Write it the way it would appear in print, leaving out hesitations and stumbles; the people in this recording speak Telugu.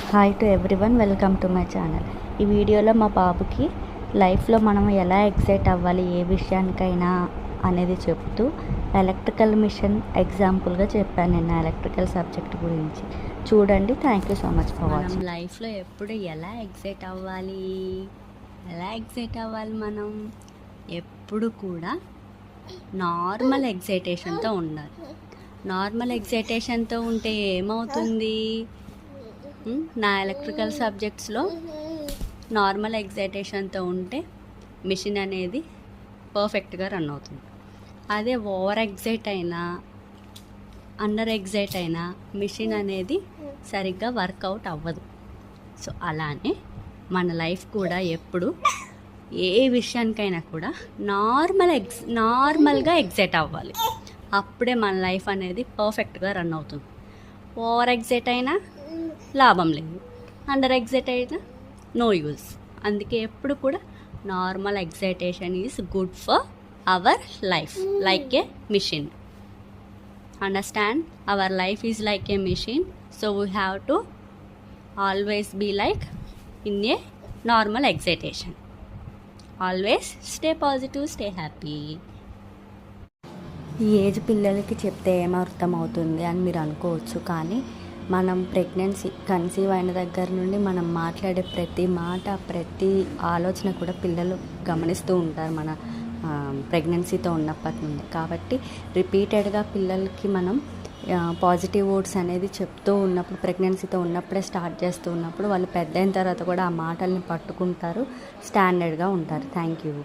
Hi to everyone, welcome to my channel. ఈ వీడియోలో మా బాబుకి లైఫ్లో మనం ఎలా ఎక్సైట్ అవ్వాలి ఏ విషయానికైనా అనేది చెప్తూ ఎలక్ట్రికల్ మిషన్ ఎగ్జాంపుల్గా చెప్పాను నేను ఎలక్ట్రికల్ సబ్జెక్ట్ గురించి. చూడండి. Thank you so much for watching. మనం లైఫ్లో ఎప్పుడు ఎలా ఎక్సైట్ అవ్వాలి మనం ఎప్పుడు కూడా నార్మల్ ఎక్సైటేషన్తో ఉండాలి. నార్మల్ ఎక్సైటేషన్తో ఉంటే ఏమవుతుంది? నా ఎలక్ట్రికల్ సబ్జెక్ట్స్లో నార్మల్ ఎక్సైటేషన్తో ఉంటే మిషన్ అనేది పర్ఫెక్ట్గా రన్ అవుతుంది. అదే ఓవర్ ఎగ్జైట్ అయినా అండర్ ఎగ్జైట్ అయినా మిషన్ అనేది సరిగ్గా వర్కౌట్ అవ్వదు. సో అలానే మన లైఫ్ కూడా ఎప్పుడు ఏ విషయానికైనా కూడా నార్మల్గా ఎగ్జైట్ అవ్వాలి. అప్పుడే మన లైఫ్ అనేది పర్ఫెక్ట్గా రన్ అవుతుంది. ఓవర్ ఎగ్జైట్ అయినా లాభం లేదు, అండర్ ఎగ్జైట్ అయినా నో యూజ్. అందుకే ఎప్పుడు కూడా normal excitation is good for our life, like a mission. Understand? Our life is like a mission, so we have to always be like in a normal excitation. Always stay positive, stay happy. ఈ ఏజ్ పిల్లలకి చెప్తే ఏమర్థం అవుతుంది అని మీరు అనుకోవచ్చు, కానీ మనం కన్సీవ్ అయిన దగ్గర నుండి మనం మాట్లాడే ప్రతి మాట, ప్రతి ఆలోచన కూడా పిల్లలు గమనిస్తూ ఉంటారు మన ప్రెగ్నెన్సీతో ఉన్నప్పటి నుండి. కాబట్టి రిపీటెడ్గా పిల్లలకి మనం పాజిటివ్ వర్డ్స్ అనేది చెప్తూ ఉన్నప్పుడు, ప్రెగ్నెన్సీతో ఉన్నప్పుడే స్టార్ట్ చేస్తూ ఉన్నప్పుడు వాళ్ళు పెద్ద అయిన తర్వాత కూడా ఆ మాటల్ని పట్టుకుంటారు, స్టాండర్డ్గా ఉంటారు. Thank you.